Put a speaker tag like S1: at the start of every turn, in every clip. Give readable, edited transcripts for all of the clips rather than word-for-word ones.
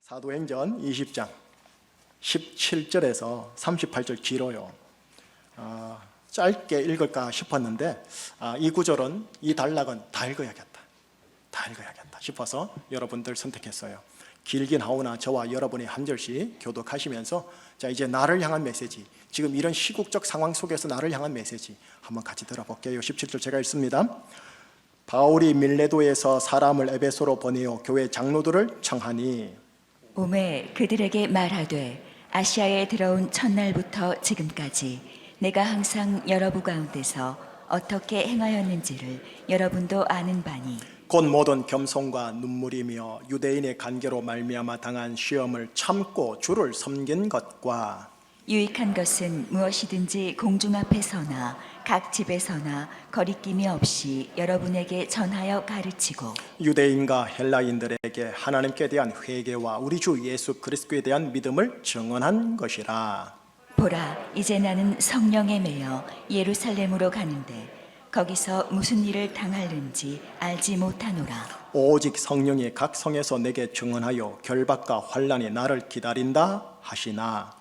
S1: 사도행전 20장 17절에서 38절 길어요. 짧게 읽을까 싶었는데 이 구절은, 이 단락은 다 읽어야겠다 싶어서 여러분들 선택했어요. 길긴 하오나 저와 여러분이 한 절씩 교독하시면서 자, 이제 나를 향한 메시지, 지금 이런 시국적 상황 속에서 나를 향한 메시지 한번 같이 들어볼게요. 17절 제가 읽습니다. 바울이 밀레도에서 사람을 에베소로 보내어 교회 장로들을 청하니
S2: 오매 그들에게 말하되 아시아에 들어온 첫날부터 지금까지 내가 항상 여러분 가운데서 어떻게 행하였는지를 여러분도 아는 바니
S1: 곧 모든 겸손과 눈물이며 유대인의 간계로 말미암아 당한 시험을 참고 주를 섬긴 것과
S2: 유익한 것은 무엇이든지 공중 앞에서나 각 집에서나 거리낌이 없이 여러분에게 전하여 가르치고
S1: 유대인과 헬라인들에게 하나님께 대한 회개와 우리 주 예수 그리스도에 대한 믿음을 증언한 것이라.
S2: 보라, 이제 나는 성령에 매여 예루살렘으로 가는데 거기서 무슨 일을 당할는지 알지 못하노라.
S1: 오직 성령이 각 성에서 내게 증언하여 결박과 환난이 나를 기다린다 하시나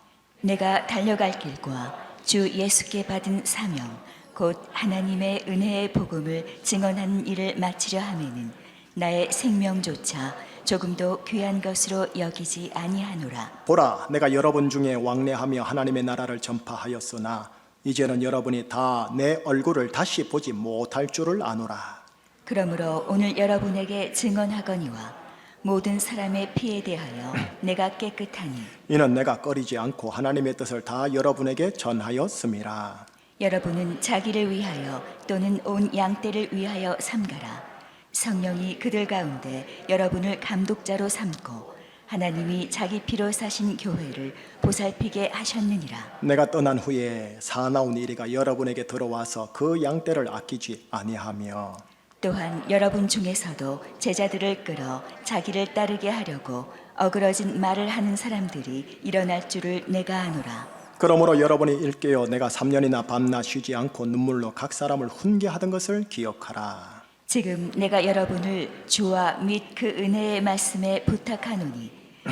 S2: 내가 달려갈 길과 주 예수께 받은 사명 곧 하나님의 은혜의 복음을 증언하는 일을 마치려 하면은 나의 생명조차 조금도 귀한 것으로 여기지 아니하노라.
S1: 보라, 내가 여러분 중에 왕래하며 하나님의 나라를 전파하였으나 이제는 여러분이 다 내 얼굴을 다시 보지 못할 줄을 아노라.
S2: 그러므로 오늘 여러분에게 증언하거니와 모든 사람의 피에 대하여 내가 깨끗하니
S1: 이는 내가 꺼리지 않고 하나님의 뜻을 다 여러분에게 전하였음이라.
S2: 여러분은 자기를 위하여 또는 온 양떼를 위하여 삼가라. 성령이 그들 가운데 여러분을 감독자로 삼고 하나님이 자기 피로 사신 교회를 보살피게 하셨느니라.
S1: 내가 떠난 후에 사나운 이리가 여러분에게 들어와서 그 양떼를 아끼지 아니하며
S2: 또한 여러분 중에서도 제자들을 끌어 자기를 따르게 하려고 어그러진 말을 하는 사람들이 일어날 줄을 내가 아노라.
S1: 그러므로 여러분이 일깨어 내가 3년이나 밤낮 쉬지 않고 눈물로 각 사람을 훈계하던 것을 기억하라.
S2: 지금 내가 여러분을 주와 및 그 은혜의 말씀에 부탁하노니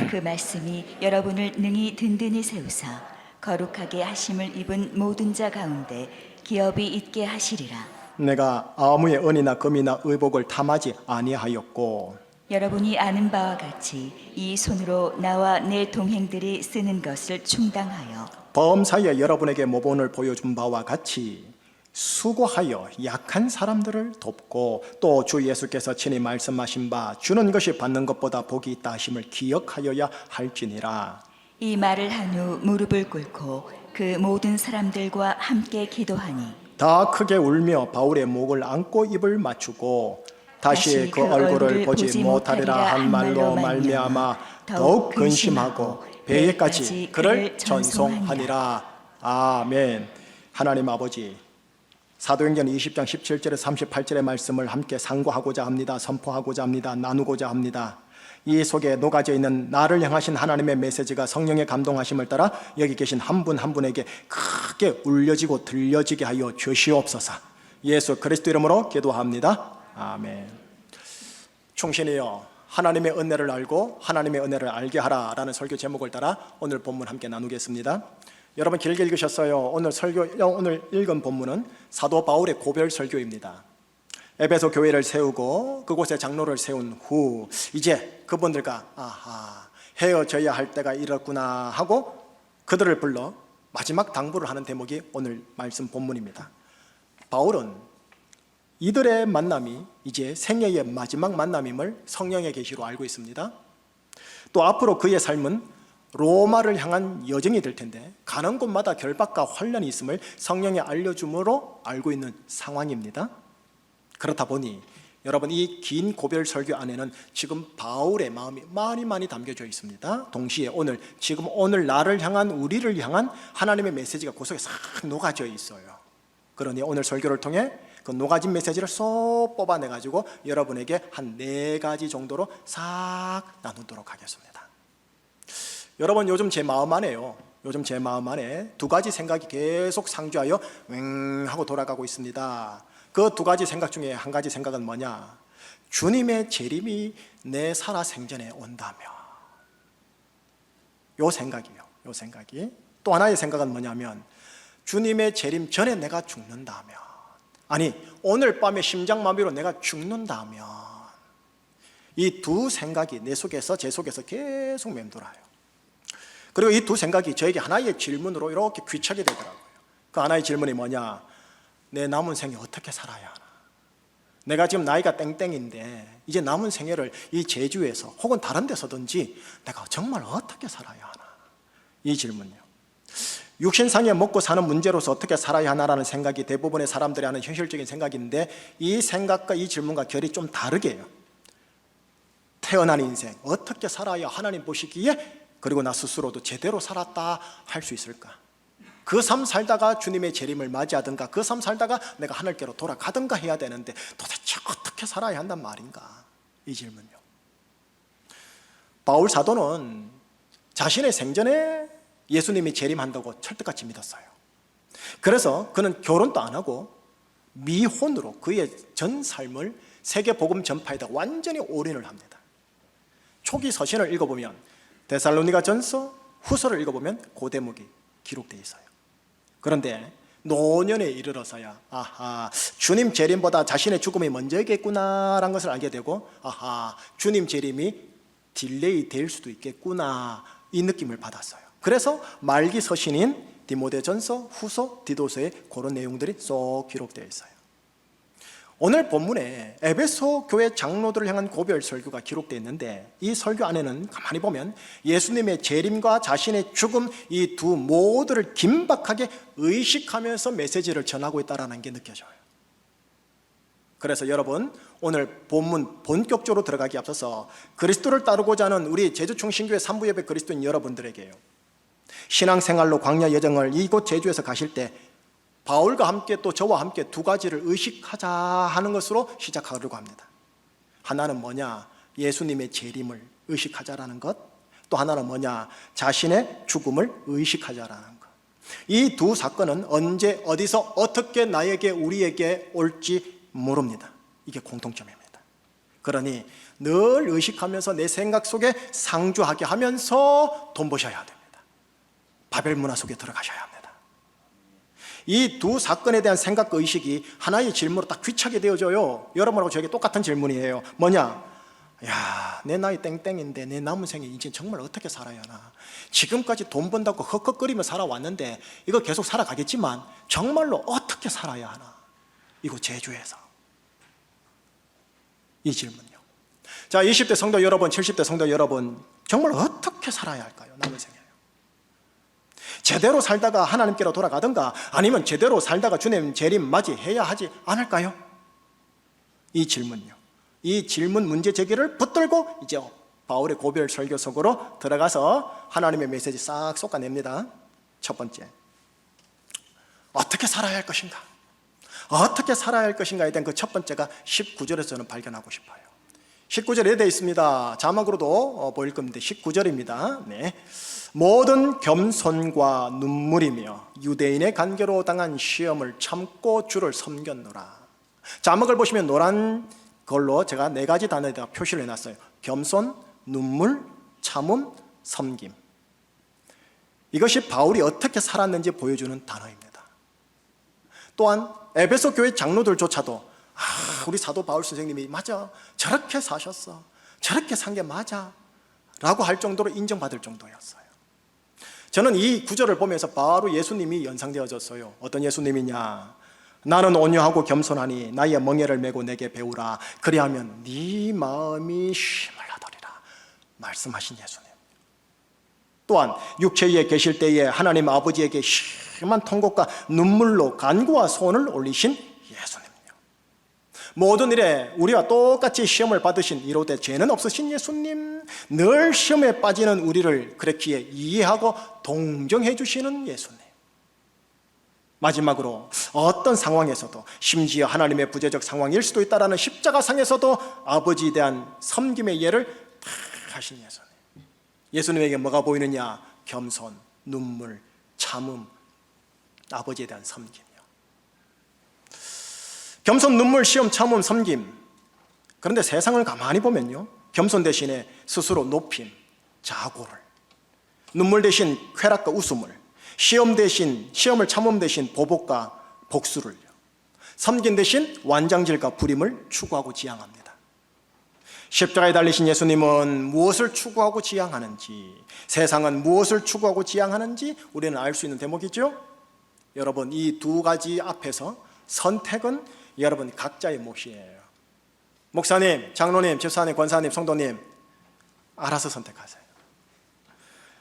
S2: 그 말씀이 여러분을 능히 든든히 세우사 거룩하게 하심을 입은 모든 자 가운데 기업이 있게 하시리라.
S1: 내가 아무의 은이나 금이나 의복을 탐하지 아니하였고
S2: 여러분이 아는 바와 같이 이 손으로 나와 내 동행들이 쓰는 것을 충당하여
S1: 범사에 여러분에게 모본을 보여준 바와 같이 수고하여 약한 사람들을 돕고 또 주 예수께서 친히 말씀하신 바 주는 것이 받는 것보다 복이 있다 하심을 기억하여야 할지니라.
S2: 이 말을 한 후 무릎을 꿇고 그 모든 사람들과 함께 기도하니
S1: 다 크게 울며 바울의 목을 안고 입을 맞추고 다시 그 얼굴을 보지 못하리라 한 말로 말미암아 더욱 근심하고 배에까지 그를 전송하니라. 아멘. 하나님 아버지, 사도행전 20장 17절에 38절의 말씀을 함께 상고하고자 합니다. 선포하고자 합니다. 나누고자 합니다. 이 속에 녹아져 있는 나를 향하신 하나님의 메시지가 성령의 감동하심을 따라 여기 계신 한 분 한 분에게 크게 울려지고 들려지게 하여 주시옵소서. 예수 그리스도 이름으로 기도합니다. 아멘. 충신이여, 하나님의 은혜를 알고 하나님의 은혜를 알게 하라 라는 설교 제목을 따라 오늘 본문 함께 나누겠습니다. 여러분 길게 읽으셨어요. 오늘 읽은 본문은 사도 바울의 고별 설교입니다. 에베소 교회를 세우고 그곳에 장로를 세운 후 이제 그분들과 헤어져야 할 때가 이렇구나 하고 그들을 불러 마지막 당부를 하는 대목이 오늘 말씀 본문입니다. 바울은 이들의 만남이 이제 생애의 마지막 만남임을 성령의 계시로 알고 있습니다. 또 앞으로 그의 삶은 로마를 향한 여정이 될 텐데 가는 곳마다 결박과 환난이 있음을 성령이 알려줌으로 알고 있는 상황입니다. 그렇다 보니 여러분, 이 긴 고별 설교 안에는 지금 바울의 마음이 많이 담겨져 있습니다. 동시에 오늘 나를 향한, 우리를 향한 하나님의 메시지가 그 속에 싹 녹아져 있어요. 그러니 오늘 설교를 통해 그 녹아진 메시지를 쏙 뽑아내가지고 여러분에게 한 4가지 정도로 싹 나누도록 하겠습니다. 여러분, 요즘 제 마음 안에 2가지 생각이 계속 상주하여 왱 하고 돌아가고 있습니다. 그 2가지 생각 중에 한 가지 생각은 뭐냐? 주님의 재림이 내 살아 생전에 온다며 요 생각이에요. 요 생각이. 또 하나의 생각은 뭐냐면 주님의 재림 전에 내가 죽는다면, 아니 오늘 밤에 심장마비로 내가 죽는다면, 이 두 생각이 내 속에서, 제 속에서 계속 맴돌아요. 그리고 이 두 생각이 저에게 하나의 질문으로 이렇게 귀착이 되더라고요. 그 하나의 질문이 뭐냐, 내 남은 생에 어떻게 살아야 하나, 내가 지금 나이가 땡땡인데 이제 남은 생애를 이 제주에서 혹은 다른 데서든지 내가 정말 어떻게 살아야 하나, 이 질문이요. 육신상에 먹고 사는 문제로서 어떻게 살아야 하나라는 생각이 대부분의 사람들이 하는 현실적인 생각인데, 이 생각과 이 질문과 결이 좀 다르게 해요. 태어난 인생 어떻게 살아야 하나님 보시기에 그리고 나 스스로도 제대로 살았다 할 수 있을까? 그 삶 살다가 주님의 재림을 맞이하든가, 그 삶 살다가 내가 하늘께로 돌아가든가 해야 되는데 도대체 어떻게 살아야 한단 말인가, 이 질문요. 바울 사도는 자신의 생전에 예수님이 재림한다고 철떡같이 믿었어요. 그래서 그는 결혼도 안 하고 미혼으로 그의 전 삶을 세계 복음 전파에다 완전히 올인을 합니다. 초기 서신을 읽어보면 데살로니가 전서, 후서를 읽어보면 그 대목이 기록되어 있어요. 그런데 노년에 이르러서야 주님 재림보다 자신의 죽음이 먼저겠구나라는 것을 알게 되고, 주님 재림이 딜레이 될 수도 있겠구나, 이 느낌을 받았어요. 그래서 말기 서신인 디모데전서, 후서, 디도서에 그런 내용들이 쏙 기록되어 있어요. 오늘 본문에 에베소 교회 장로들을 향한 고별 설교가 기록되어 있는데, 이 설교 안에는 가만히 보면 예수님의 재림과 자신의 죽음, 이 두 모두를 긴박하게 의식하면서 메시지를 전하고 있다는 게 느껴져요. 그래서 여러분, 오늘 본문 본격적으로 들어가기 앞서서 그리스도를 따르고자 하는 우리 제주충신교회 산부예배 그리스도인 여러분들에게요, 신앙생활로 광야 여정을 이곳 제주에서 가실 때 바울과 함께 또 저와 함께 두 가지를 의식하자 하는 것으로 시작하려고 합니다. 하나는 뭐냐, 예수님의 재림을 의식하자라는 것, 또 하나는 뭐냐, 자신의 죽음을 의식하자라는 것. 이 두 사건은 언제 어디서 어떻게 나에게, 우리에게 올지 모릅니다. 이게 공통점입니다. 그러니 늘 의식하면서 내 생각 속에 상주하게 하면서 돈 버셔야 됩니다. 바벨 문화 속에 들어가셔야 합니다. 이 두 사건에 대한 생각과 의식이 하나의 질문으로 딱 귀착이 되어져요. 여러분하고 저에게 똑같은 질문이에요. 뭐냐, 내 나이 땡땡인데 내 남은 생에 이제 정말 어떻게 살아야 하나, 지금까지 돈 번다고 헉헉거리며 살아왔는데 이거 계속 살아가겠지만 정말로 어떻게 살아야 하나, 이거 제주에서, 이 질문요. 자, 20대 성도 여러분, 70대 성도 여러분, 정말 어떻게 살아야 할까요? 남은 생에 제대로 살다가 하나님께로 돌아가든가, 아니면 제대로 살다가 주님 재림 맞이해야 하지 않을까요? 이 질문요. 이 질문 문제 제기를 붙들고 이제 바울의 고별 설교 속으로 들어가서 하나님의 메시지 싹 쏟아냅니다. 첫 번째, 어떻게 살아야 할 것인가? 어떻게 살아야 할 것인가에 대한 그 첫 번째가 19절에서 저는 발견하고 싶어요. 19절에 되어 있습니다. 자막으로도 보일 겁니다. 19절입니다. 네. 모든 겸손과 눈물이며 유대인의 간계로 당한 시험을 참고 주를 섬겼노라. 자막을 보시면 노란 걸로 제가 네 가지 단어에다가 표시를 해놨어요. 겸손, 눈물, 참음, 섬김. 이것이 바울이 어떻게 살았는지 보여주는 단어입니다. 또한 에베소 교회 장로들조차도 우리 사도 바울 선생님이 맞아, 저렇게 사셨어, 저렇게 산 게 맞아 라고 할 정도로 인정받을 정도였어요. 저는 이 구절을 보면서 바로 예수님이 연상되어졌어요. 어떤 예수님이냐, 나는 온유하고 겸손하니 나의 멍에를 메고 내게 배우라, 그리하면 네 마음이 쉼을 하더리라 말씀하신 예수님. 또한 육체 위에 계실 때에 하나님 아버지에게 심한 통곡과 눈물로 간구와 소원을 올리신 예수님이요. 모든 일에 우리와 똑같이 시험을 받으신 이로되 죄는 없으신 예수님, 늘 시험에 빠지는 우리를 그렇기에 이해하고 동정해 주시는 예수님. 마지막으로 어떤 상황에서도, 심지어 하나님의 부재적 상황일 수도 있다라는 십자가상에서도 아버지에 대한 섬김의 예를 다 하신 예수님. 예수님에게 뭐가 보이느냐? 겸손, 눈물, 참음, 아버지에 대한 섬김이요. 겸손, 눈물, 시험, 참음, 섬김. 그런데 세상을 가만히 보면요, 겸손 대신에 스스로 높임, 자고를, 눈물 대신 쾌락과 웃음을, 시험을 참음 대신 보복과 복수를요, 섬긴 대신 완장질과 부림을 추구하고 지향합니다. 십자가에 달리신 예수님은 무엇을 추구하고 지향하는지, 세상은 무엇을 추구하고 지향하는지 우리는 알 수 있는 대목이죠. 여러분, 이 두 가지 앞에서 선택은 여러분 각자의 몫이에요. 목사님, 장로님, 집사님, 권사님, 성도님, 알아서 선택하세요.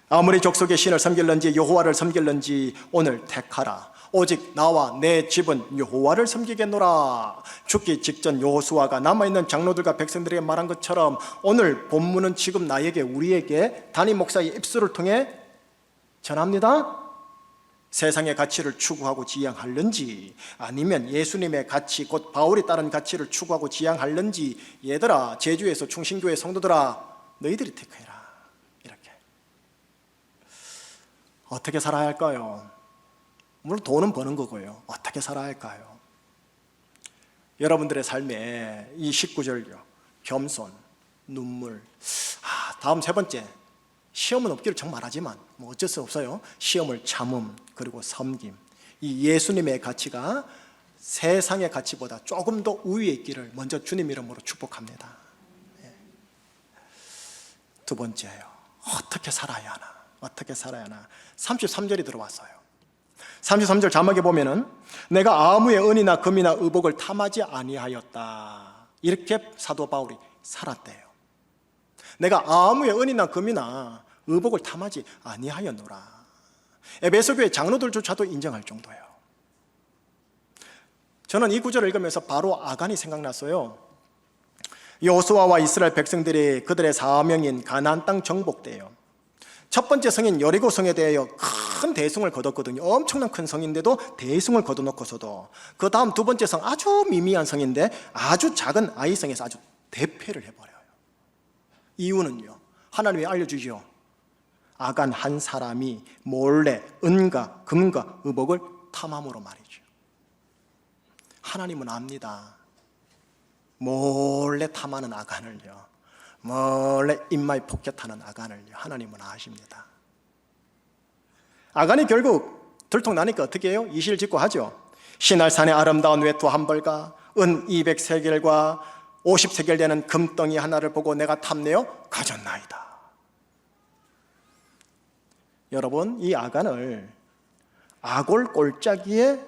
S1: 아무리 족속의 신을 섬길는지 여호와를 섬길는지 오늘 택하라. 오직 나와 내 집은 여호와를 섬기겠노라. 죽기 직전 여호수아가 남아있는 장로들과 백성들에게 말한 것처럼 오늘 본문은 지금 나에게, 우리에게 담임 목사의 입술을 통해 전합니다. 세상의 가치를 추구하고 지향하는지, 아니면 예수님의 가치, 곧 바울이 따른 가치를 추구하고 지향하는지, 얘들아, 제주에서 충신교회 성도들아, 너희들이 택해라. 이렇게. 어떻게 살아야 할까요? 물론 돈은 버는 거고요. 어떻게 살아야 할까요? 여러분들의 삶에 이 19절요, 겸손, 눈물, 다음 세 번째, 시험은 없기를 정말 하지만 뭐 어쩔 수 없어요. 시험을 참음, 그리고 섬김. 이 예수님의 가치가 세상의 가치보다 조금 더 우위에 있기를 먼저 주님 이름으로 축복합니다. 두 번째요, 어떻게 살아야 하나? 어떻게 살아야 하나? 33절이 들어왔어요. 33절 자막에 보면은 내가 아무의 은이나 금이나 의복을 탐하지 아니하였다, 이렇게 사도 바울이 살았대요. 내가 아무의 은이나 금이나 의복을 탐하지 아니하였노라. 에베소 교회 장로들조차도 인정할 정도예요. 저는 이 구절을 읽으면서 바로 아간이 생각났어요. 여호수아와 이스라엘 백성들이 그들의 사명인 가나안 땅 정복 때요, 첫 번째 성인 여리고 성에 대하여 큰 대승을 거뒀거든요. 엄청난 큰 성인데도 대승을 거둬놓고서도 그 다음 두 번째 성, 아주 미미한 성인데 아주 작은 아이성에서 아주 대패를 해버려요. 이유는요, 하나님이 알려주죠. 아간 한 사람이 몰래 은과 금과 의복을 탐함으로 말이죠. 하나님은 압니다. 몰래 탐하는 아간을요, 몰래 입마에 폭격하는 아간을요, 하나님은 아십니다. 아간이 결국 들통나니까 어떻게 해요? 이실직고 하죠. 시날산의 아름다운 외투 한 벌과 은 200세겔과 50세겔 되는 금덩이 하나를 보고 내가 탐내어 가졌나이다. 여러분, 이 아간을 아골 골짜기에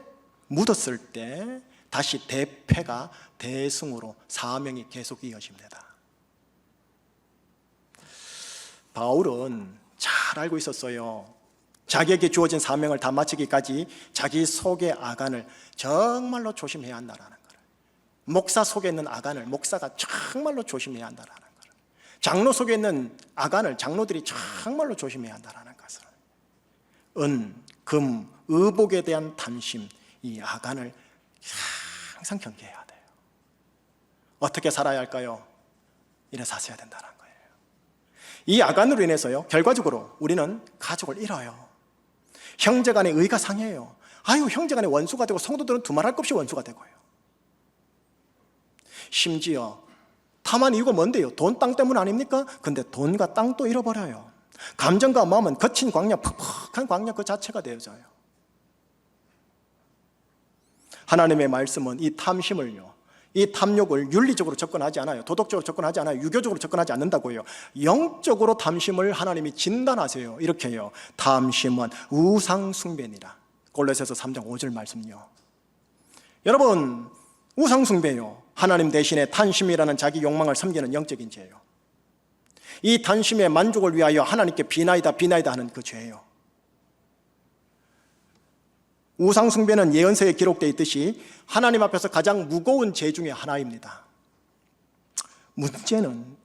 S1: 묻었을 때 다시 대패가 대승으로 사명이 계속 이어집니다. 바울은 잘 알고 있었어요. 자기에게 주어진 사명을 다 마치기까지 자기 속의 아간을 정말로 조심해야 한다는 거예요. 목사 속에 있는 아간을 목사가 정말로 조심해야 한다는 거예요. 장로 속에 있는 아간을 장로들이 정말로 조심해야 한다는 것을, 은, 금, 의복에 대한 탐심, 이 아간을 항상 경계해야 돼요. 어떻게 살아야 할까요? 이래 사셔야 된다는 거예요. 이 아간으로 인해서요, 결과적으로 우리는 가족을 잃어요. 형제간의 의가 상해요. 형제간의 원수가 되고 성도들은 두말할 것 없이 원수가 되고요. 심지어 탐한 이유가 뭔데요? 돈, 땅 때문 아닙니까? 근데 돈과 땅도 잃어버려요. 감정과 마음은 거친 광야, 퍽퍽한 광야 그 자체가 되어져요. 하나님의 말씀은 이 탐심을요, 이 탐욕을 윤리적으로 접근하지 않아요. 도덕적으로 접근하지 않아요. 유교적으로 접근하지 않는다고요. 영적으로 탐심을 하나님이 진단하세요. 이렇게 해요. 탐심은 우상숭배니라. 골로새서 3장 5절 말씀요. 여러분, 우상숭배요, 하나님 대신에 탐심이라는 자기 욕망을 섬기는 영적인 죄예요. 이 탐심의 만족을 위하여 하나님께 비나이다 하는 그 죄예요. 우상숭배는 예언서에 기록되어 있듯이 하나님 앞에서 가장 무거운 죄 중에 하나입니다. 문제는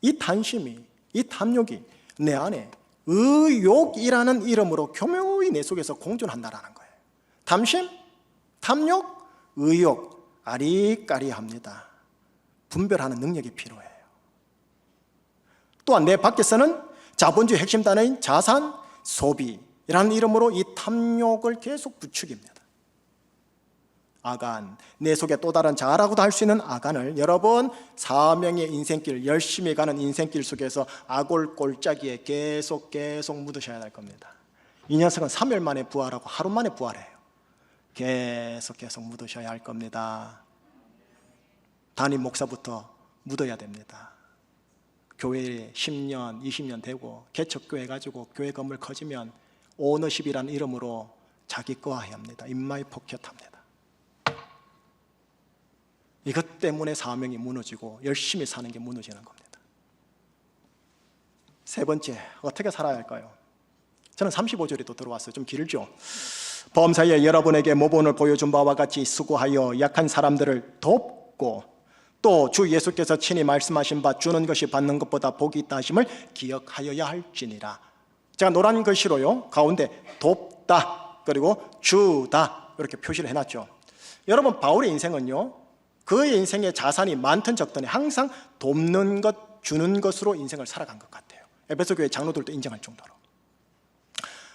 S1: 이 탐심이, 이 탐욕이 내 안에 의욕이라는 이름으로 교묘히 내 속에서 공존한다는 거예요. 탐심, 탐욕, 의욕, 아리까리합니다. 분별하는 능력이 필요해요. 또한 내 밖에서는 자본주의 핵심 단어인 자산, 소비라는 이름으로 이 탐욕을 계속 부추깁니다. 아간, 내 속에 또 다른 자아라고도 할 수 있는 아간을 여러분 사명의 인생길, 열심히 가는 인생길 속에서 아골 골짜기에 계속 묻으셔야 될 겁니다. 이 녀석은 3일 만에 부활하고 하루 만에 부활해요. 계속 묻으셔야 할 겁니다. 담임 목사부터 묻어야 됩니다. 교회에 10년, 20년 되고 개척교회 가지고 교회 건물 커지면 오너십이라는 이름으로 자기 거화해야 합니다. 인마이 포켓합니다. 이것 때문에 사명이 무너지고 열심히 사는 게 무너지는 겁니다. 세 번째, 어떻게 살아야 할까요? 저는 35절이 또 들어왔어요. 좀 길죠? 범사에 여러분에게 모본을 보여준 바와 같이 수고하여 약한 사람들을 돕고 또 주 예수께서 친히 말씀하신 바 주는 것이 받는 것보다 복이 있다 하심을 기억하여야 할지니라. 제가 노란 글씨로요 가운데 돕다 그리고 주다 이렇게 표시를 해놨죠. 여러분 바울의 인생은요 그의 인생의 자산이 많든 적든 항상 돕는 것, 주는 것으로 인생을 살아간 것 같아요. 에베소 교회 장로들도 인정할 정도로.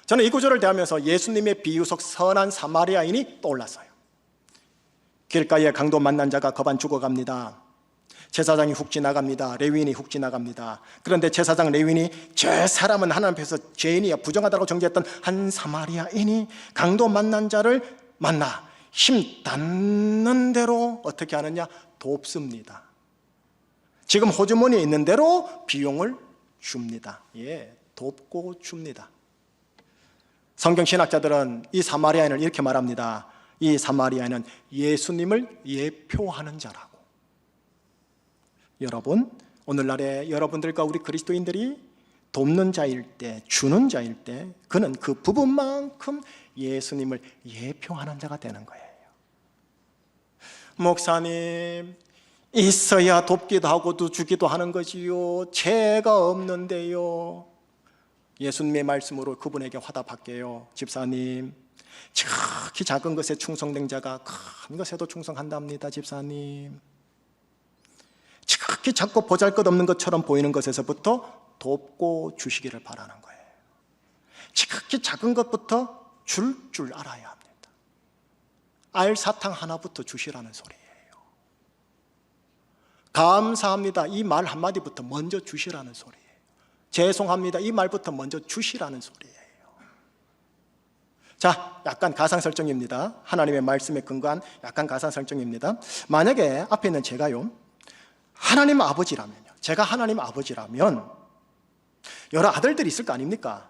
S1: 저는 이 구절을 대하면서 예수님의 비유 속 선한 사마리아인이 떠올랐어요. 길가에 강도 만난 자가 거반 죽어갑니다. 제사장이 훅 지나갑니다. 레위인이 훅 지나갑니다. 그런데 제사장 레위인이 저 사람은 하나님 앞에서 죄인이야 부정하다고 정죄했던 한 사마리아인이 강도 만난 자를 만나 힘 닿는 대로 어떻게 하느냐? 돕습니다. 지금 호주머니에 있는 대로 비용을 줍니다. 예, 돕고 줍니다. 성경신학자들은 이 사마리아인을 이렇게 말합니다. 이 사마리아인은 예수님을 예표하는 자라고. 여러분, 오늘날에 여러분들과 우리 그리스도인들이 돕는 자일 때, 주는 자일 때 그는 그 부분만큼 예수님을 예표하는 자가 되는 거예요. 목사님, 있어야 돕기도 하고도 주기도 하는 거지요. 죄가 없는데요. 예수님의 말씀으로 그분에게 화답할게요. 집사님, 지극히 작은 것에 충성된 자가 큰 것에도 충성한답니다. 집사님, 지극히 작고 보잘것없는 것처럼 보이는 것에서부터 돕고 주시기를 바라는 거예요. 지극히 작은 것부터 줄 알아야 합니다. 알사탕 하나부터 주시라는 소리예요. 감사합니다, 이 말 한마디부터 먼저 주시라는 소리예요. 죄송합니다, 이 말부터 먼저 주시라는 소리예요. 자, 약간 가상 설정입니다. 하나님의 말씀에 근거한 약간 가상 설정입니다. 만약에 앞에 있는 제가요 하나님 아버지라면요, 제가 하나님 아버지라면 여러 아들들이 있을 거 아닙니까?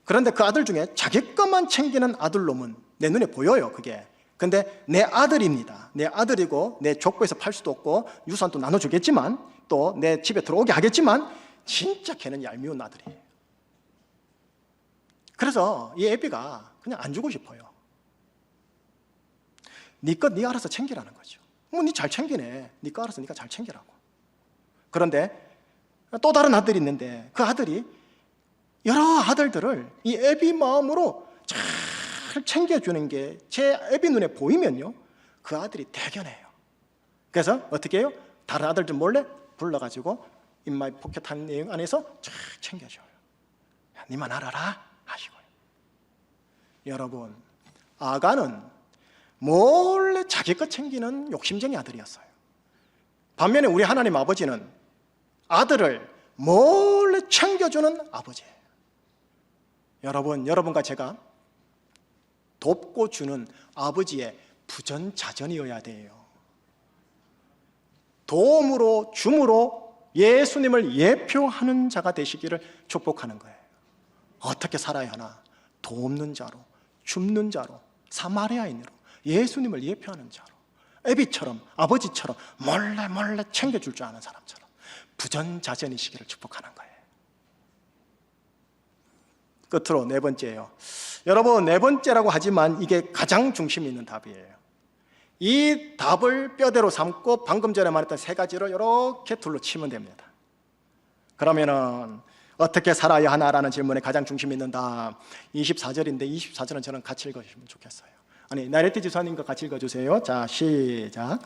S1: 그런데 그 아들 중에 자기 것만 챙기는 아들놈은 내 눈에 보여요. 그게. 근데 내 아들입니다. 내 아들이고 내 족보에서 팔 수도 없고 유산도 나눠주겠지만 또 내 집에 들어오게 하겠지만 진짜 걔는 얄미운 아들이에요. 그래서 이 애비가 그냥 안 주고 싶어요. 네 것 네 알아서 챙기라는 거죠. 뭐 네 잘 챙기네, 네 거 알아서 네가 잘 챙기라고. 그런데 또 다른 아들이 있는데 그 아들이 여러 아들들을 이 애비 마음으로 잘 챙겨주는 게 제 애비 눈에 보이면요 그 아들이 대견해요. 그래서 어떻게 해요? 다른 아들들 몰래 불러가지고 인마이 포켓 한 내용 안에서 잘 챙겨줘요. 야, 니만 알아라 하시고요. 여러분, 아가는 몰래 자기 것 챙기는 욕심쟁이 아들이었어요. 반면에 우리 하나님 아버지는 아들을 몰래 챙겨주는 아버지예요. 여러분, 여러분과 제가 돕고 주는 아버지의 부전자전이어야 돼요. 도움으로 줌으로 예수님을 예표하는 자가 되시기를 축복하는 거예요. 어떻게 살아야 하나? 돕는 자로, 줍는 자로, 사마리아인으로 예수님을 예표하는 자로, 애비처럼 아버지처럼 몰래 챙겨줄 줄 아는 사람처럼 부전자전이시기를 축복하는 거예요. 끝으로 네 번째예요. 여러분, 네 번째라고 하지만 이게 가장 중심이 있는 답이에요. 이 답을 뼈대로 삼고 방금 전에 말했던 세 가지를 이렇게 둘러 치면 됩니다. 그러면은 어떻게 살아야 하나라는 질문에 가장 중심이 있는 답 24절인데 24절은 저는 같이 읽어주시면 좋겠어요. 아니, 나레티 지사님과 같이 읽어주세요. 자, 시작.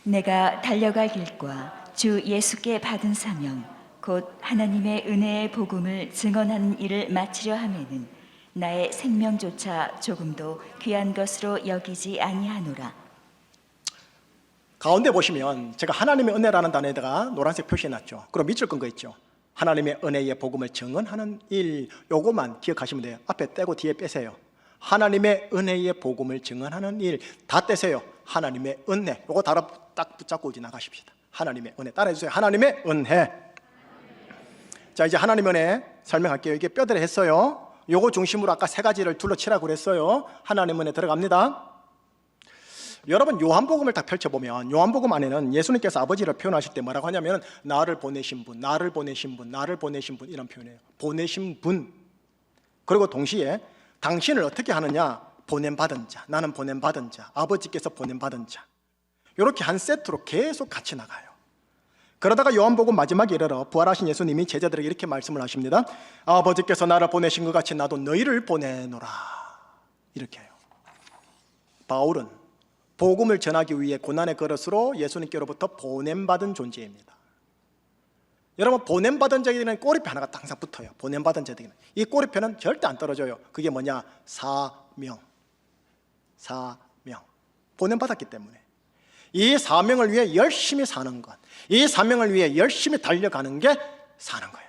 S2: 내가 달려갈 길과 주 예수께 받은 사명 곧 하나님의 은혜의 복음을 증언하는 일을 마치려 하면은 나의 생명조차 조금도 귀한 것으로 여기지 아니하노라.
S1: 가운데 보시면 제가 하나님의 은혜라는 단어에다가 노란색 표시해놨죠. 그럼 밑줄 끈 거 있죠. 하나님의 은혜의 복음을 증언하는 일, 요거만 기억하시면 돼요. 앞에 떼고 뒤에 빼세요. 하나님의 은혜의 복음을 증언하는 일 다 떼세요. 하나님의 은혜, 요거 딱 붙잡고 지나가십시다. 하나님의 은혜 따라해주세요. 하나님의 은혜. 자, 이제 하나님의 은혜 설명할게요. 이게 뼈대를 했어요. 요거 중심으로 아까 세 가지를 둘러치라고 그랬어요. 하나님의 은혜 들어갑니다. 여러분, 요한복음을 딱 펼쳐보면 요한복음 안에는 예수님께서 아버지를 표현하실 때 뭐라고 하냐면 나를 보내신 분, 나를 보내신 분, 나를 보내신 분, 이런 표현이에요. 보내신 분. 그리고 동시에 당신을 어떻게 하느냐? 보냄받은 자, 나는 보냄받은 자, 아버지께서 보냄받은 자, 이렇게 한 세트로 계속 같이 나가요. 그러다가 요한복음 마지막에 이르러 부활하신 예수님이 제자들에게 이렇게 말씀을 하십니다. 아버지께서 나를 보내신 것 같이 나도 너희를 보내노라. 이렇게 해요. 바울은 복음을 전하기 위해 고난의 그릇으로 예수님께로부터 보냄받은 존재입니다. 여러분, 보냄받은 자에게는 꼬리표 하나가 항상 붙어요. 보냄받은 자에게는 이 꼬리표는 절대 안 떨어져요. 그게 뭐냐? 사명. 보냄받았기 때문에 이 사명을 위해 열심히 사는 것, 이 사명을 위해 열심히 달려가는 게 사는 거예요.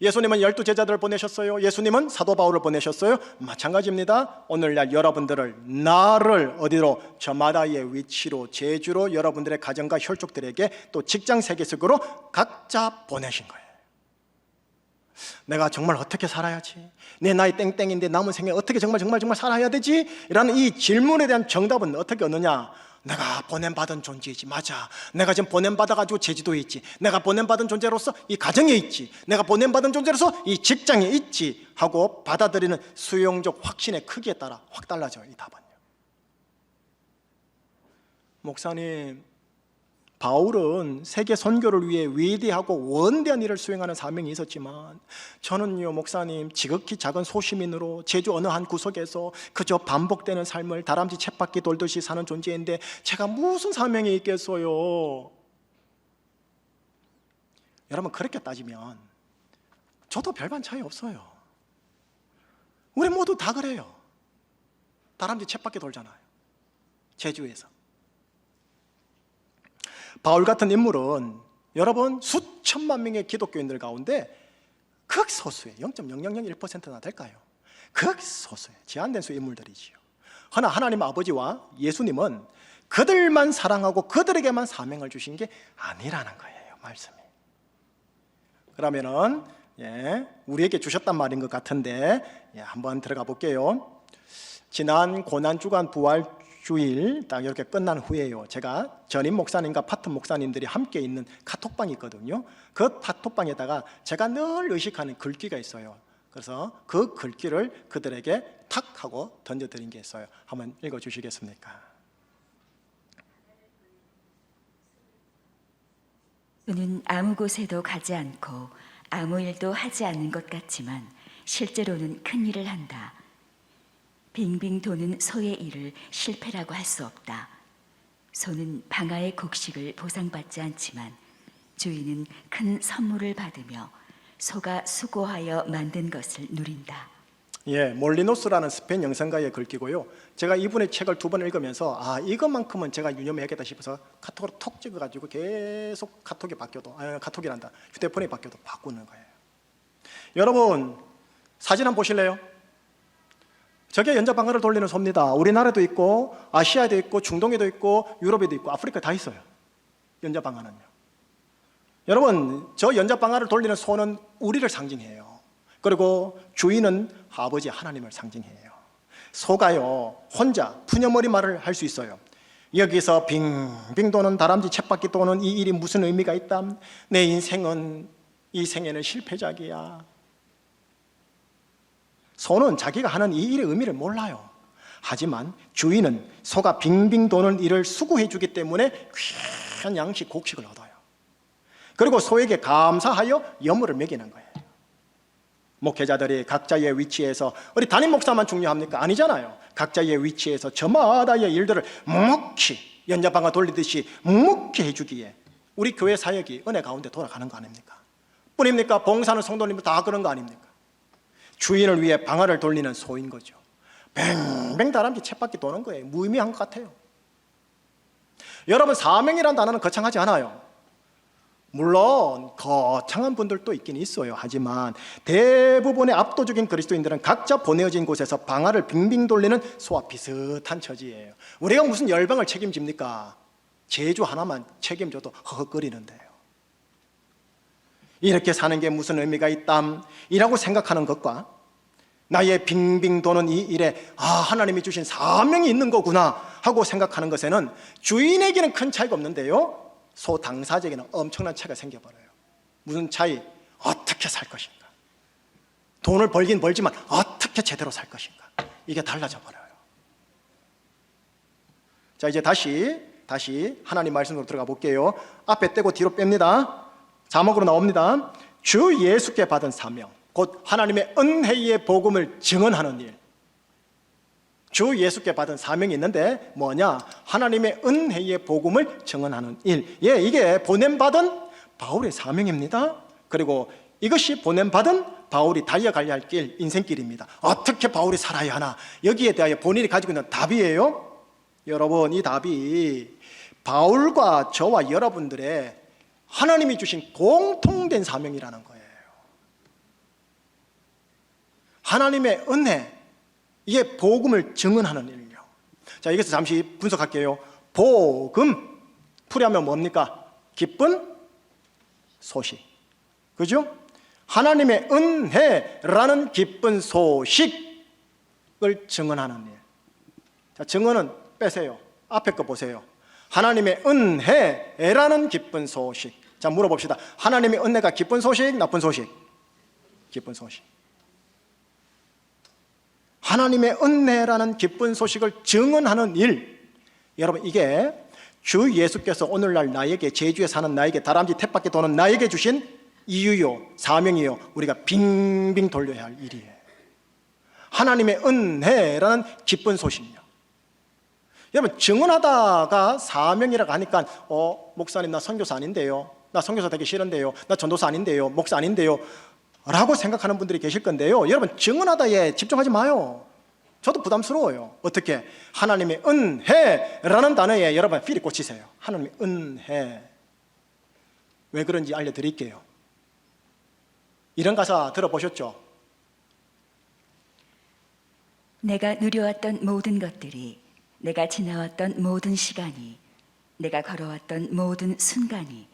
S1: 예수님은 12제자들을 보내셨어요. 예수님은 사도 바울을 보내셨어요. 마찬가지입니다. 오늘날 여러분들을, 나를 어디로? 저마다의 위치로, 제주로, 여러분들의 가정과 혈족들에게, 또 직장 세계적으로 각자 보내신 거예요. 내가 정말 어떻게 살아야지? 내 나이 땡땡인데 남은 생에 어떻게 정말 살아야 되지? 라는 이 질문에 대한 정답은 어떻게 얻느냐? 내가 보냄받은 존재이지. 맞아, 내가 지금 보냄받아가지고 제주도에 있지, 내가 보냄받은 존재로서 이 가정에 있지, 내가 보냄받은 존재로서 이 직장에 있지 하고 받아들이는 수용적 확신의 크기에 따라 확 달라져요. 이 답은요. 목사님, 바울은 세계 선교를 위해 위대하고 원대한 일을 수행하는 사명이 있었지만 저는요, 목사님, 지극히 작은 소시민으로 제주 어느 한 구석에서 그저 반복되는 삶을 다람쥐 쳇바퀴 돌듯이 사는 존재인데 제가 무슨 사명이 있겠어요? 여러분, 그렇게 따지면 저도 별반 차이 없어요. 우리 모두 다 그래요. 다람쥐 쳇바퀴 돌잖아요, 제주에서. 바울 같은 인물은 여러분 수천만 명의 기독교인들 가운데 극소수의 0.0001%나 될까요? 극소수의 제한된 수의 인물들이지요. 그러나 하나님 아버지와 예수님은 그들만 사랑하고 그들에게만 사명을 주신 게 아니라는 거예요, 말씀이. 그러면은 우리에게 주셨단 말인 것 같은데 한번 들어가 볼게요. 지난 고난주간 부활주일 딱 이렇게 끝난 후에요, 제가 전임 목사님과 파트 목사님들이 함께 있는 카톡방이 있거든요. 그 카톡방에다가 제가 늘 의식하는 글귀가 있어요. 그래서 그 글귀를 그들에게 탁 하고 던져드린 게 있어요. 한번 읽어주시겠습니까?
S2: 그는 아무 곳에도 가지 않고 아무 일도 하지 않는 것 같지만 실제로는 큰 일을 한다. 빙빙 도는 소의 일을 실패라고 할 수 없다. 소는 방아의 곡식을 보상받지 않지만 주인은 큰 선물을 받으며 소가 수고하여 만든 것을 누린다.
S1: 몰리노스라는 스페인 영성가의 글귀고요. 제가 이분의 책을 2번 읽으면서 이것만큼은 제가 유념해야겠다 싶어서 카톡으로 톡 찍어가지고 계속 카톡이란다, 휴대폰이 바뀌어도 바꾸는 거예요. 여러분, 사진 한번 보실래요? 저게 연자방아를 돌리는 소입니다. 우리나라도 있고 아시아에도 있고 중동에도 있고 유럽에도 있고 아프리카에 다 있어요, 연자방아는요. 여러분, 저 연자방아를 돌리는 소는 우리를 상징해요. 그리고 주인은 아버지 하나님을 상징해요. 소가요 혼자 푸념머리 말을 할 수 있어요. 여기서 빙빙 도는 다람쥐 쳇바퀴 도는 이 일이 무슨 의미가 있다? 내 인생은 이 생에는 실패작이야. 소는 자기가 하는 이 일의 의미를 몰라요. 하지만 주인은 소가 빙빙 도는 일을 수고해 주기 때문에 귀한 양식 곡식을 얻어요. 그리고 소에게 감사하여 여물을 먹이는 거예요. 목회자들이 각자의 위치에서, 우리 담임 목사만 중요합니까? 아니잖아요. 각자의 위치에서 저마다의 일들을 묵묵히 연자방아 돌리듯이 묵묵히 해주기에 우리 교회 사역이 은혜 가운데 돌아가는 거 아닙니까? 뿐입니까? 봉사하는 성도님들 다 그런 거 아닙니까? 주인을 위해 방아를 돌리는 소인 거죠. 뱅뱅 다람쥐 쳇바퀴 도는 거예요. 무의미한 것 같아요. 여러분, 사명이라는 단어는 거창하지 않아요. 물론 거창한 분들도 있긴 있어요. 하지만 대부분의 압도적인 그리스도인들은 각자 보내어진 곳에서 방아를 빙빙 돌리는 소와 비슷한 처지예요. 우리가 무슨 열방을 책임집니까? 제주 하나만 책임져도 허허거리는데요. 이렇게 사는 게 무슨 의미가 있담이라고 생각하는 것과 나의 빙빙 도는 이 일에 하나님이 주신 사명이 있는 거구나 하고 생각하는 것에는 주인에게는 큰 차이가 없는데요, 소 당사자에게는 엄청난 차이가 생겨버려요. 무슨 차이? 어떻게 살 것인가? 돈을 벌긴 벌지만 어떻게 제대로 살 것인가? 이게 달라져 버려요. 자, 이제 다시 하나님 말씀으로 들어가 볼게요. 앞에 떼고 뒤로 뺍니다. 자막으로 나옵니다. 주 예수께 받은 사명, 곧 하나님의 은혜의 복음을 증언하는 일. 주 예수께 받은 사명이 있는데 뭐냐? 하나님의 은혜의 복음을 증언하는 일. 예, 이게 보냄받은 바울의 사명입니다. 그리고 이것이 보냄받은 바울이 달려가야 할 길, 인생길입니다. 어떻게 바울이 살아야 하나? 여기에 대하여 본인이 가지고 있는 답이에요. 여러분, 이 답이 바울과 저와 여러분들의 하나님이 주신 공통된 사명이라는 거예요. 하나님의 은혜, 이게 복음을 증언하는 일이요. 자, 여기서 잠시 분석할게요. 복음, 풀이하면 뭡니까? 기쁜 소식. 그죠? 하나님의 은혜라는 기쁜 소식을 증언하는 일. 자, 증언은 빼세요. 앞에 거 보세요. 하나님의 은혜라는 기쁜 소식. 자, 물어봅시다. 하나님의 은혜가 기쁜 소식, 나쁜 소식? 기쁜 소식. 하나님의 은혜라는 기쁜 소식을 증언하는 일. 여러분, 이게 주 예수께서 오늘날 나에게, 제주에 사는 나에게, 다람쥐 탭밖에 도는 나에게 주신 이유요, 사명이요, 우리가 빙빙 돌려야 할 일이에요. 하나님의 은혜라는 기쁜 소식이요. 여러분, 증언하다가 사명이라고 하니까 목사님, 나 선교사 아닌데요, 나 선교사 되기 싫은데요, 나 전도사 아닌데요, 목사 아닌데요 라고 생각하는 분들이 계실 건데요, 여러분, 증언하다에 집중하지 마요. 저도 부담스러워요. 어떻게? 하나님의 은혜라는 단어에 여러분 필이 꽂히세요. 하나님의 은혜. 왜 그런지 알려드릴게요. 이런 가사 들어보셨죠?
S2: 내가 누려왔던 모든 것들이, 내가 지나왔던 모든 시간이, 내가 걸어왔던 모든 순간이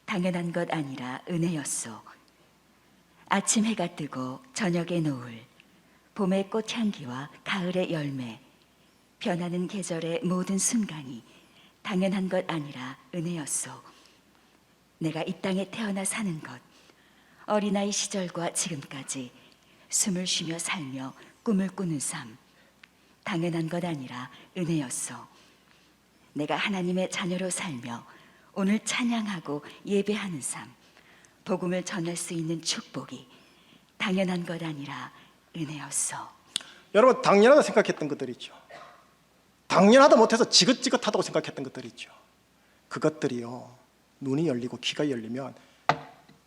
S2: 당연한 것 아니라 은혜였소. 아침 해가 뜨고 저녁의 노을, 봄의 꽃향기와 가을의 열매, 변하는 계절의 모든 순간이 당연한 것 아니라 은혜였소. 내가 이 땅에 태어나 사는 것, 어린아이 시절과 지금까지 숨을 쉬며 살며 꿈을 꾸는 삶, 당연한 것 아니라 은혜였소. 내가 하나님의 자녀로 살며 오늘 찬양하고 예배하는 삶, 복음을 전할 수 있는 축복이 당연한 것 아니라 은혜였소.
S1: 여러분, 당연하다 생각했던 것들 있죠. 당연하다 못해서 지긋지긋하다고 생각했던 것들 있죠. 그것들이요, 눈이 열리고 귀가 열리면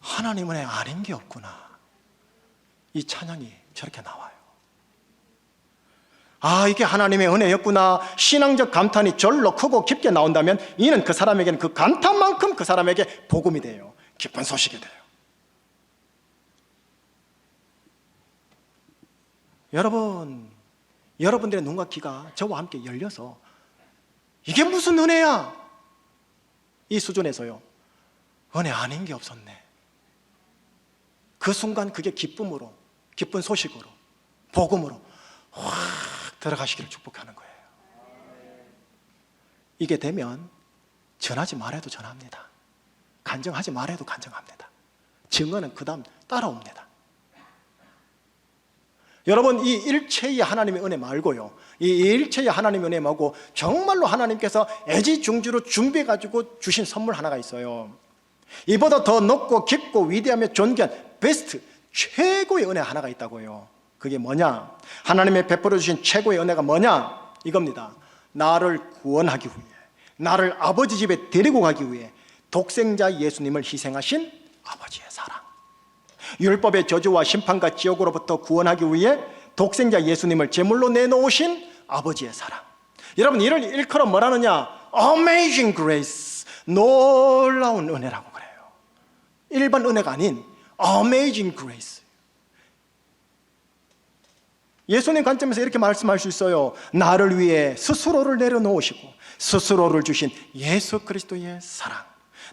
S1: 하나님 은혜 아닌 게 없구나, 이 찬양이 저렇게 나와요. 이게 하나님의 은혜였구나. 신앙적 감탄이 절로 크고 깊게 나온다면 이는 그 사람에게는 그 감탄만큼 그 사람에게 복음이 돼요. 기쁜 소식이 돼요. 여러분, 여러분들의 눈과 귀가 저와 함께 열려서 이게 무슨 은혜야? 이 수준에서요, 은혜 아닌 게 없었네. 그 순간 그게 기쁨으로, 기쁜 소식으로, 복음으로 확 들어가시기를 축복하는 거예요. 이게 되면 전하지 말아도 전합니다. 간증하지 말아도 간증합니다. 증언은 그 다음 따라옵니다. 여러분, 이 일체의 하나님의 은혜 말고요, 이 일체의 하나님의 은혜 말고 정말로 하나님께서 애지중지로 준비해가지고 주신 선물 하나가 있어요. 이보다 더 높고 깊고 위대하며 존귀한 베스트, 최고의 은혜 하나가 있다고요. 그게 뭐냐? 하나님의 베풀어 주신 최고의 은혜가 뭐냐? 이겁니다. 나를 구원하기 위해, 나를 아버지 집에 데리고 가기 위해 독생자 예수님을 희생하신 아버지의 사랑, 율법의 저주와 심판과 지옥으로부터 구원하기 위해 독생자 예수님을 제물로 내놓으신 아버지의 사랑. 여러분, 이를 일컬어 뭐라느냐? Amazing Grace, 놀라운 은혜라고 그래요. 일반 은혜가 아닌 Amazing Grace. 예수님 관점에서 이렇게 말씀할 수 있어요. 나를 위해 스스로를 내려놓으시고 스스로를 주신 예수 그리스도의 사랑,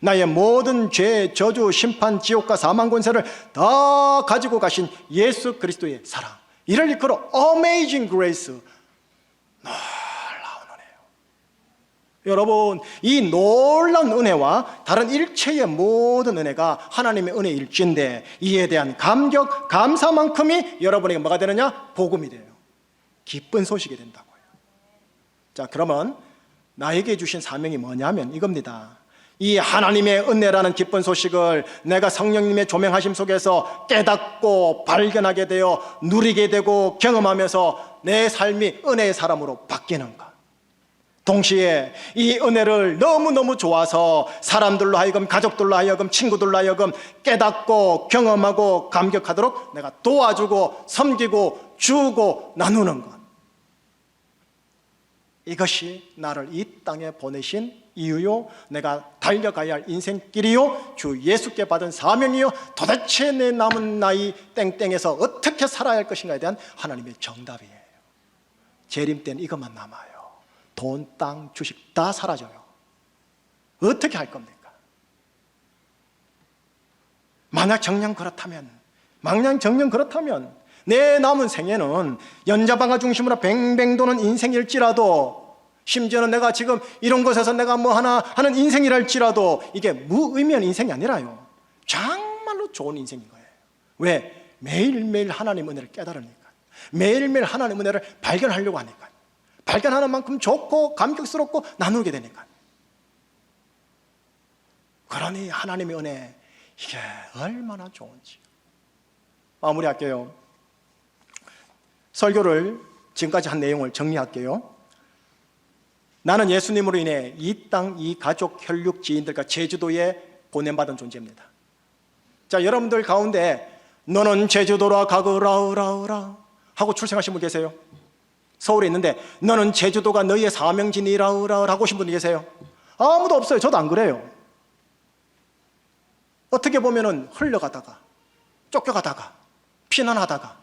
S1: 나의 모든 죄, 저주, 심판, 지옥과 사망 권세를 다 가지고 가신 예수 그리스도의 사랑, 이를 일컬어 Amazing Grace, 놀라운 은혜예요. 여러분, 이 놀라운 은혜와 다른 일체의 모든 은혜가 하나님의 은혜일진데 이에 대한 감격, 감사만큼이 여러분에게 뭐가 되느냐? 복음이 돼요. 기쁜 소식이 된다고요. 자, 그러면 나에게 주신 사명이 뭐냐면 이겁니다. 이 하나님의 은혜라는 기쁜 소식을 내가 성령님의 조명하심 속에서 깨닫고 발견하게 되어 누리게 되고 경험하면서 내 삶이 은혜의 사람으로 바뀌는 것. 동시에 이 은혜를 너무너무 좋아서 사람들로 하여금, 가족들로 하여금, 친구들로 하여금 깨닫고 경험하고 감격하도록 내가 도와주고 섬기고 주고 나누는 것. 이것이 나를 이 땅에 보내신 이유요, 내가 달려가야 할 인생길이요, 주 예수께 받은 사명이요, 도대체 내 남은 나이 땡땡에서 어떻게 살아야 할 것인가에 대한 하나님의 정답이에요. 재림 때는 이것만 남아요. 돈, 땅, 주식 다 사라져요. 어떻게 할 겁니까? 만약 정녕 그렇다면 내 남은 생애는 연자방아 중심으로 뱅뱅 도는 인생일지라도, 심지어는 내가 지금 이런 곳에서 내가 뭐 하나 하는 인생이랄지라도 이게 무의미한 인생이 아니라요, 정말로 좋은 인생인 거예요. 왜? 매일매일 하나님 은혜를 깨달으니까, 매일매일 하나님 은혜를 발견하려고 하니까, 발견하는 만큼 좋고 감격스럽고 나누게 되니까. 그러니 하나님의 은혜, 이게 얼마나 좋은지. 마무리할게요. 설교를 지금까지 한 내용을 정리할게요. 나는 예수님으로 인해 이 땅, 이 가족, 혈육, 지인들과 제주도에 보냄받은 존재입니다. 자, 여러분들 가운데 너는 제주도로 가거라우라우라 하고 출생하신 분 계세요? 서울에 있는데 너는 제주도가 너희의 사명지니라우라우라 하고 오신 분 계세요? 아무도 없어요. 저도 안 그래요. 어떻게 보면은 흘러가다가, 쫓겨가다가, 피난하다가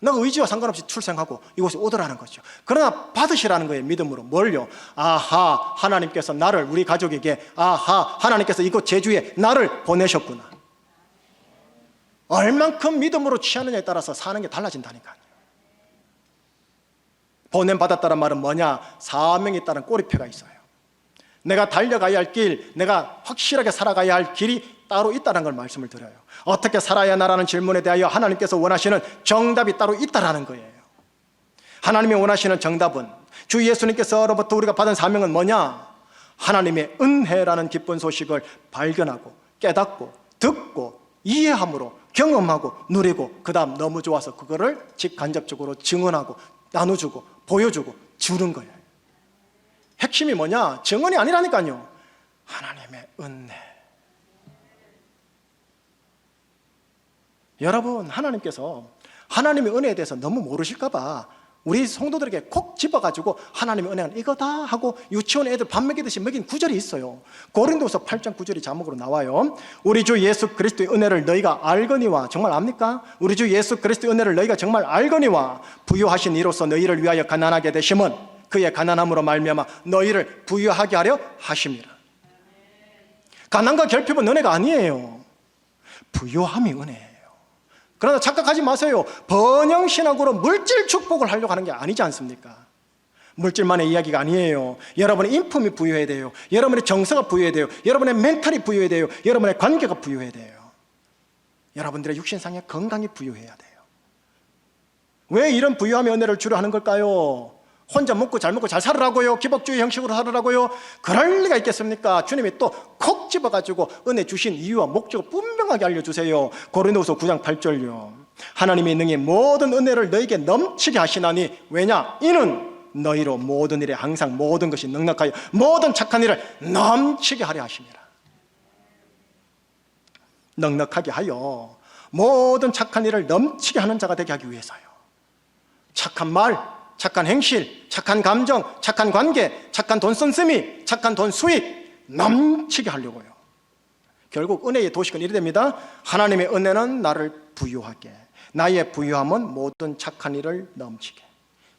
S1: 내가 의지와 상관없이 출생하고 이곳에 오더라는 거죠. 그러나 받으시라는 거예요, 믿음으로. 뭘요? 아하, 하나님께서 나를, 우리 가족에게, 아하, 하나님께서 이곳 제주에 나를 보내셨구나. 얼만큼 믿음으로 취하느냐에 따라서 사는 게 달라진다니까요. 보냄받았다는 말은 뭐냐? 사명에 따른 꼬리표가 있어요. 내가 달려가야 할 길, 내가 확실하게 살아가야 할 길이 따로 있다는 걸 말씀을 드려요. 어떻게 살아야 하나라는 질문에 대하여 하나님께서 원하시는 정답이 따로 있다는 거예요. 하나님이 원하시는 정답은, 주 예수님께서로부터 우리가 받은 사명은 뭐냐? 하나님의 은혜라는 기쁜 소식을 발견하고 깨닫고 듣고 이해함으로 경험하고 누리고, 그 다음 너무 좋아서 그거를 직간접적으로 증언하고 나눠주고 보여주고 주는 거예요. 핵심이 뭐냐? 증언이 아니라니까요. 하나님의 은혜. 여러분, 하나님께서 하나님의 은혜에 대해서 너무 모르실까봐 우리 성도들에게 콕 집어가지고 하나님의 은혜는 이거다 하고 유치원 애들 밥 먹이듯이 먹인 구절이 있어요. 고린도서 8장 9절이 자막으로 나와요. 우리 주 예수 그리스도의 은혜를 너희가 알거니와, 정말 압니까? 우리 주 예수 그리스도의 은혜를 너희가 정말 알거니와, 부유하신 이로써 너희를 위하여 가난하게 되심은 그의 가난함으로 말미암아 너희를 부유하게 하려 하심이라. 가난과 결핍은 은혜가 아니에요. 부유함이 은혜예요. 그러나 착각하지 마세요. 번영신학으로 물질 축복을 하려고 하는 게 아니지 않습니까? 물질만의 이야기가 아니에요. 여러분의 인품이 부유해야 돼요. 여러분의 정서가 부유해야 돼요. 여러분의 멘탈이 부유해야 돼요. 여러분의 관계가 부유해야 돼요. 여러분들의 육신상의 건강이 부유해야 돼요. 왜 이런 부유함의 은혜를 주려 하는 걸까요? 혼자 먹고 잘 살으라고요? 기복주의 형식으로 살으라고요? 그럴 리가 있겠습니까? 주님이 또 콕 집어가지고 은혜 주신 이유와 목적을 분명하게 알려주세요. 고린도서 9장 8절요. 하나님이 능히 모든 은혜를 너에게 넘치게 하시나니, 왜냐? 이는 너희로 모든 일에 항상 모든 것이 넉넉하여 모든 착한 일을 넘치게 하려 하심이라. 넉넉하게 하여 모든 착한 일을 넘치게 하는 자가 되게 하기 위해서요. 착한 말, 착한 행실, 착한 감정, 착한 관계, 착한 돈 씀씀이, 착한 돈 수익 넘치게 하려고요. 결국 은혜의 도식은 이래 됩니다. 하나님의 은혜는 나를 부유하게, 나의 부유함은 모든 착한 일을 넘치게.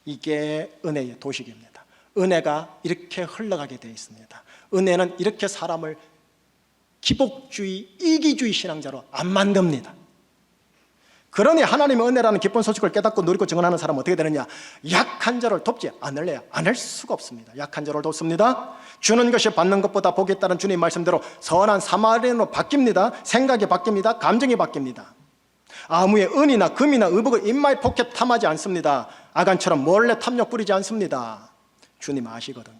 S1: 이게 은혜의 도식입니다. 은혜가 이렇게 흘러가게 되어 있습니다. 은혜는 이렇게 사람을 기복주의, 이기주의 신앙자로 안 만듭니다. 그러니 하나님의 은혜라는 기쁜 소식을 깨닫고 누리고 증언하는 사람은 어떻게 되느냐? 약한 자를 돕지 않을래야 않을 수가 없습니다. 약한 자를 돕습니다. 주는 것이 받는 것보다 복이 있다는 주님 말씀대로 선한 사마리아인으로 바뀝니다. 생각이 바뀝니다. 감정이 바뀝니다. 아무의 은이나 금이나 의복을 인마이 포켓 탐하지 않습니다. 아간처럼 몰래 탐욕 부리지 않습니다. 주님 아시거든요.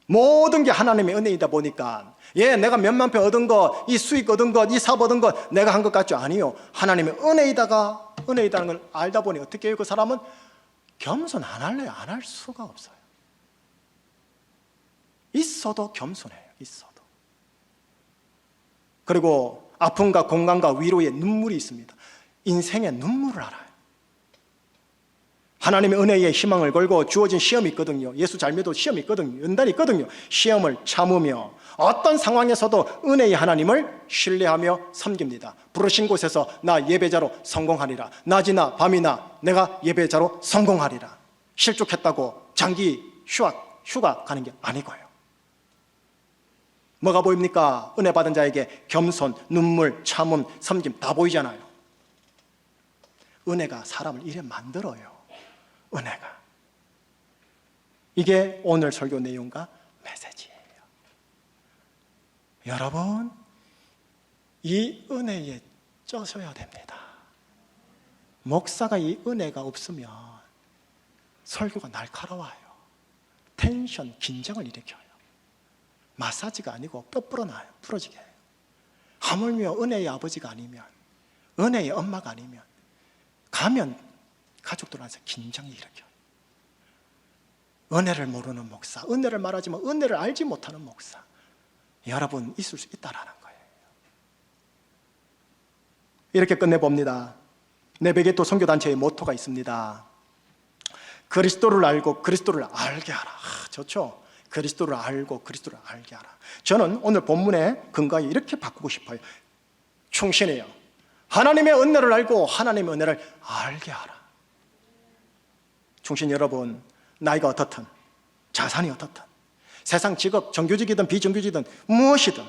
S1: 모든 게 하나님의 은혜이다 보니까 내가 몇만 평 얻은 것, 이 수익 얻은 것, 이 사업 얻은 것 내가 한 것 같죠? 아니요. 하나님의 은혜이다는 걸 알다 보니 어떻게 해요? 그 사람은 겸손 안 할래요? 안 할 수가 없어요. 있어도 겸손해요. 있어도. 그리고 아픔과 공감과 위로의 눈물이 있습니다. 인생의 눈물을 알아요. 하나님의 은혜에 희망을 걸고 주어진 시험이 있거든요. 예수 잘 믿어도 시험이 있거든요. 연단이 있거든요. 시험을 참으며 어떤 상황에서도 은혜의 하나님을 신뢰하며 섬깁니다. 부르신 곳에서 나 예배자로 성공하리라. 낮이나 밤이나 내가 예배자로 성공하리라. 실족했다고 장기 휴가 가는 게 아니고요. 뭐가 보입니까? 은혜 받은 자에게 겸손, 눈물, 참음, 섬김 다 보이잖아요. 은혜가 사람을 이래 만들어요. 은혜가. 이게 오늘 설교 내용과 메시지예요. 여러분, 이 은혜에 쪄셔야 됩니다. 목사가 이 은혜가 없으면 설교가 날카로워요. 텐션, 긴장을 일으켜요. 마사지가 아니고 뼈 불어나요. 부러지게 해요. 하물며 은혜의 아버지가 아니면, 은혜의 엄마가 아니면 가면 가족들한테 긴장이 일으켜요. 은혜를 모르는 목사, 은혜를 말하지만 은혜를 알지 못하는 목사, 여러분 있을 수 있다라는 거예요. 이렇게 끝내봅니다. 내베게토 선교단체의 모토가 있습니다. 그리스도를 알고 그리스도를 알게 하라. 좋죠? 그리스도를 알고 그리스도를 알게 하라. 저는 오늘 본문의 근거에 이렇게 바꾸고 싶어요. 충신이요, 하나님의 은혜를 알고 하나님의 은혜를 알게 하라. 충신 여러분, 나이가 어떻든 자산이 어떻든 세상 직업, 정규직이든 비정규직이든 무엇이든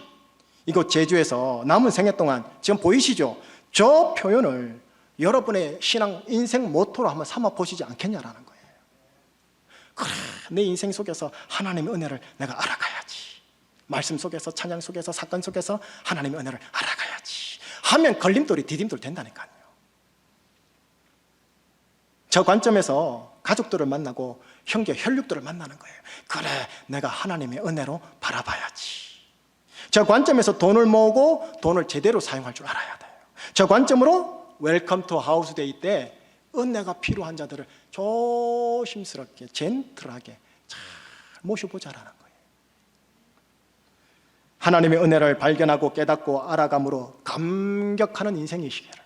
S1: 이곳 제주에서 남은 생애 동안 지금 보이시죠? 저 표현을 여러분의 신앙 인생 모토로 한번 삼아 보시지 않겠냐라는 거예요. 그래, 내 인생 속에서 하나님의 은혜를 내가 알아가야지. 말씀 속에서, 찬양 속에서, 사건 속에서 하나님의 은혜를 알아가야지 하면 걸림돌이 디딤돌 된다니까요. 저 관점에서 가족들을 만나고 형제 혈육들을 만나는 거예요. 그래, 내가 하나님의 은혜로 바라봐야지. 저 관점에서 돈을 모으고 돈을 제대로 사용할 줄 알아야 돼요. 저 관점으로 웰컴 투 하우스데이 때 은혜가 필요한 자들을 조심스럽게 젠틀하게 잘 모셔보자라는 거예요. 하나님의 은혜를 발견하고 깨닫고 알아감으로 감격하는 인생이시기를,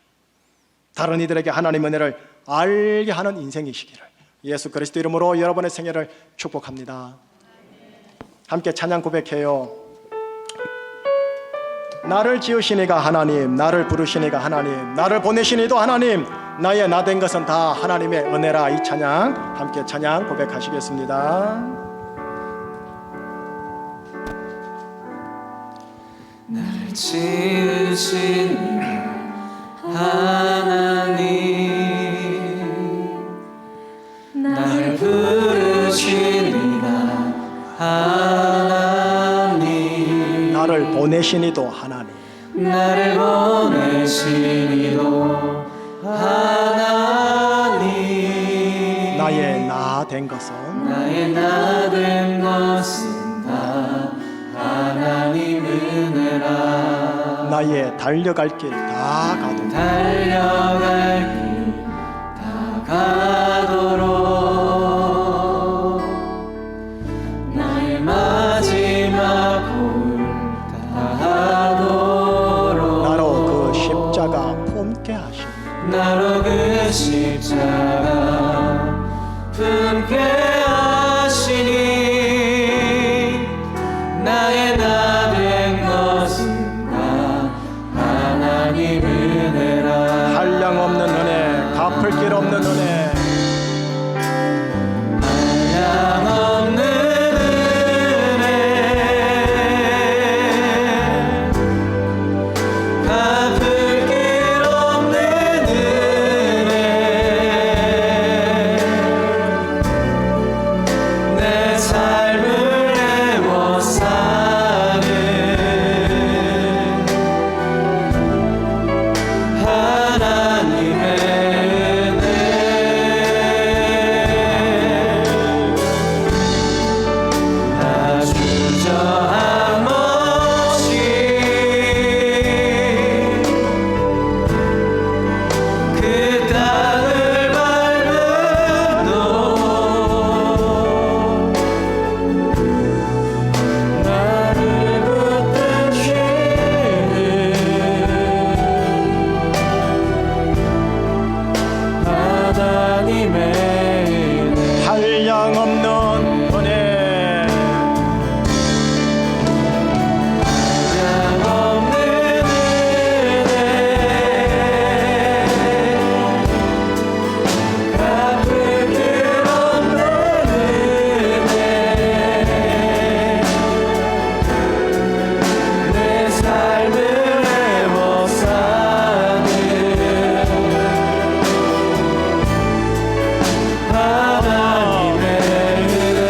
S1: 다른 이들에게 하나님의 은혜를 알게 하는 인생이시기를 예수 그리스도 이름으로 여러분의 생애를 축복합니다. 함께 찬양 고백해요. 나를 지으시니가 하나님, 나를 부르시니가 하나님, 나를 보내시니도 하나님, 나의 나 된 것은 다 하나님의 은혜라. 이 찬양 함께 찬양 고백하시겠습니다.
S3: 나를 지으신 하나님, 나를 부르시니가 하나님,
S1: 나를 보내시니도 하나님,
S3: 나를 보내시니도 하나님,
S1: 나의 나 된 것은
S3: 나의 나 된 것은 다 하나님 은혜라.
S1: 나의 달려갈 길 다 가도
S3: 달려갈 길 다 가도록 나의 마지막 골 다하도록
S1: 나로 그 십자가 품게 하시니
S3: 나로 그 십자가 품게 하시니 나의 나 된 것은 다 하나님 은혜라.
S1: 한량없는 은혜, 갚을 길 없는 은혜,
S3: 한량없는 은혜, 갚을 길 없는 은혜, 내 삶을 애워싸는 하나님의 은혜. 나 주저함 없이 그 땅을 밟음도 나를 붙드시는 하나님의 은혜.
S1: 한량없는 은혜,
S3: 한량없는 은혜, 갚을 길 없는 은혜, 내 삶을 애워싸는 하나님의 은혜.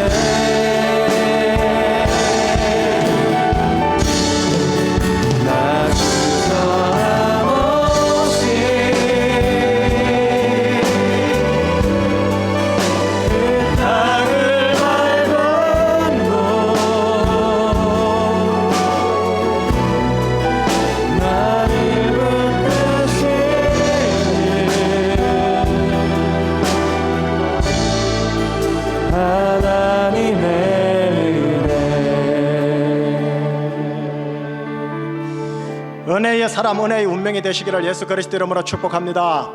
S3: 나 주저함 없이 그 땅을 밟음도 나를 붙드시는 하나님의 은혜.
S1: 은혜의 사람, 은혜의 운명이 되시기를 예수 그리스도 이름으로 축복합니다.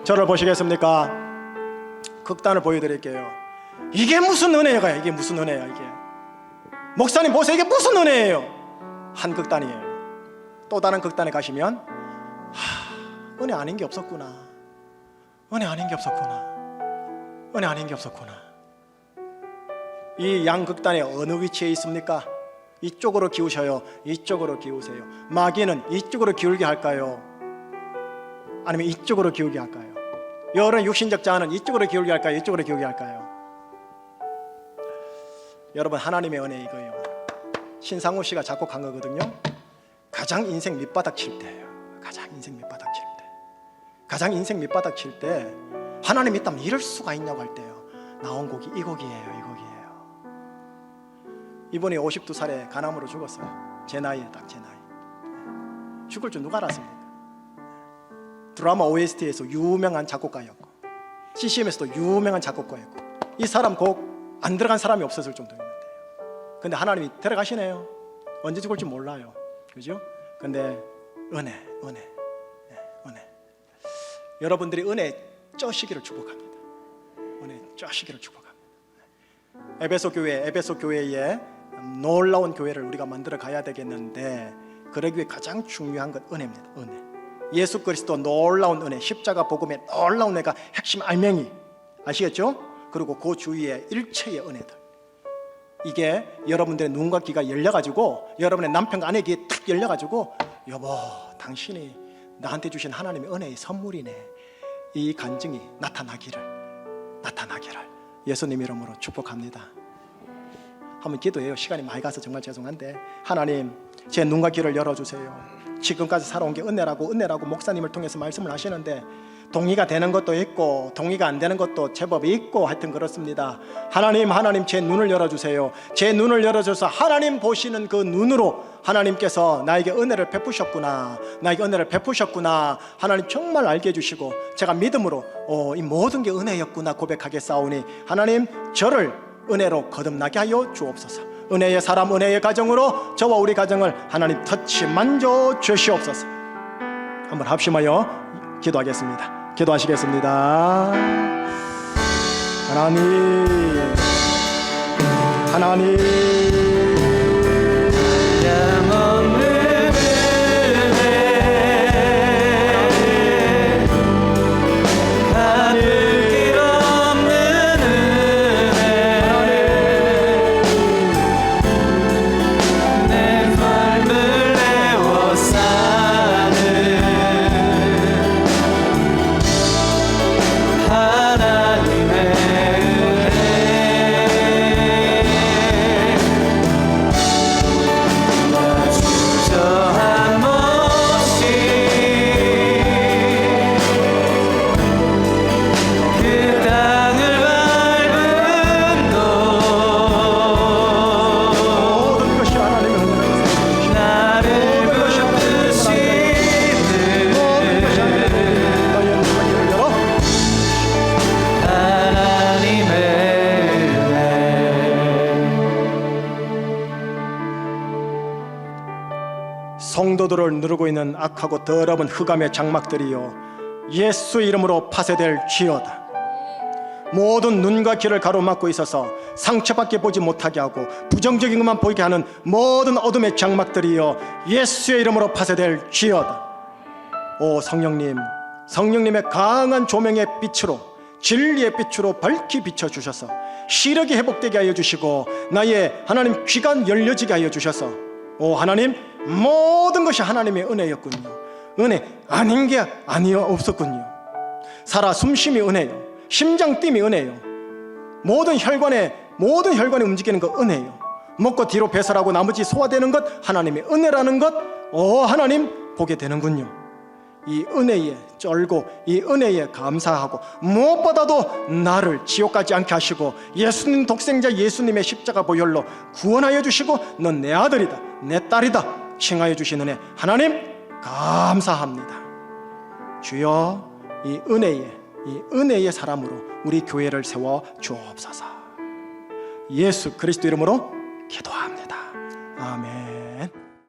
S1: 저를 보시겠습니까? 극단을 보여드릴게요. 이게 무슨 은혜가? 이게 무슨 은혜야? 이게 목사님 보세요. 이게 무슨 은혜예요? 한 극단이에요. 또 다른 극단에 가시면 은혜 아닌 게 없었구나. 은혜 아닌 게 없었구나. 은혜 아닌 게 없었구나. 이 양극단에 어느 위치에 있습니까? 이쪽으로 기우셔요? 이쪽으로 기우세요? 마귀는 이쪽으로 기울게 할까요? 아니면 이쪽으로 기울게 할까요? 여러 육신적 자아는 이쪽으로 기울게 할까요? 이쪽으로 기울게 할까요? 여러분, 하나님의 은혜 이거예요. 신상우 씨가 작곡한 거거든요. 가장 인생 밑바닥 칠 때예요. 가장 인생 밑바닥 칠 때, 가장 인생 밑바닥 칠 때 하나님 있다면 이럴 수가 있냐고 할 때요 나온 곡이 이 곡이에요. 이 곡이에요. 이분이 52살에 간암으로 죽었어요. 제 나이에, 딱 제 나이. 죽을 줄 누가 알았습니까? 드라마 OST에서 유명한 작곡가였고 CCM에서도 유명한 작곡가였고 이 사람 곡 안 들어간 사람이 없었을 정도였는데요. 근데 하나님이 데려가시네요. 언제 죽을지 몰라요. 그죠? 근데 은혜. 여러분들이 은혜 쩌시기를 축복합니다. 은혜 쩌시기를 축복합니다. 에베소 교회에 놀라운 교회를 우리가 만들어 가야 되겠는데 그러기 위해 가장 중요한 건 은혜입니다. 은혜. 예수 그리스도 놀라운 은혜, 십자가 복음의 놀라운 은혜가 핵심 알맹이, 아시겠죠? 그리고 그 주위에 일체의 은혜들, 이게 여러분들의 눈과 귀가 열려가지고 여러분의 남편과 아내 귀에 탁 열려가지고 여보, 당신이 나한테 주신 하나님의 은혜의 선물이네, 이 간증이 나타나기를 예수님 이름으로 축복합니다. 한번 기도해요. 시간이 많이 가서 정말 죄송한데, 하나님 제 눈과 귀를 열어주세요. 지금까지 살아온 게 은혜라고 목사님을 통해서 말씀을 하시는데 동의가 되는 것도 있고 동의가 안 되는 것도 제법 있고 하여튼 그렇습니다. 하나님 제 눈을 열어주세요. 제 눈을 열어줘서 하나님 보시는 그 눈으로 하나님께서 나에게 은혜를 베푸셨구나, 하나님 정말 알게 해주시고 제가 믿음으로 이 모든 게 은혜였구나 고백하겠사오니 하나님 저를 은혜로 거듭나게 하여 주옵소서. 은혜의 사람, 은혜의 가정으로 저와 우리 가정을 하나님 터치 만져 주시옵소서. 한번 합심하여 기도하겠습니다. 기도하시겠습니다. 하나님
S3: 양없는 은혜 가득 길 없는 은혜 내 삶을 내워싸는 하나님의 주저한 몫이 그 땅을 밟은 곳
S1: 모든 것이 하나님의 은혜라고
S3: 나를 붙드시는
S1: 너의 눈을 열어
S3: 하나님의 은혜
S1: 성도들을 누르고 있는 악하고 더러운 흑암의 장막들이여 예수 이름으로 파쇄될지어다. 모든 눈과 귀를 가로막고 있어서 상처밖에 보지 못하게 하고 부정적인 것만 보이게 하는 모든 어둠의 장막들이여 예수의 이름으로 파쇄될지어다. 오 성령님, 성령님의 강한 조명의 빛으로 진리의 빛으로 밝히 비춰주셔서 시력이 회복되게 하여 주시고 나의 하나님 귀가 열려지게 하여 주셔서 오 하나님 모든 것이 하나님의 은혜였군요. 은혜 아닌 게 아니요 없었군요. 살아 숨쉼이 은혜요, 심장 뛴이 은혜요, 모든 혈관에 움직이는 것 은혜요, 먹고 뒤로 배설하고 나머지 소화되는 것 하나님의 은혜라는 것 오 하나님 보게 되는군요. 이 은혜에 쩔고 이 은혜에 감사하고 무엇보다도 나를 지옥 가지 않게 하시고 예수님 독생자 예수님의 십자가 보혈로 구원하여 주시고 넌 내 아들이다 내 딸이다 칭하여 주신 은혜 하나님 감사합니다. 주여 이 은혜의 사람으로 우리 교회를 세워 주옵소서. 예수 그리스도 이름으로 기도합니다. 아멘.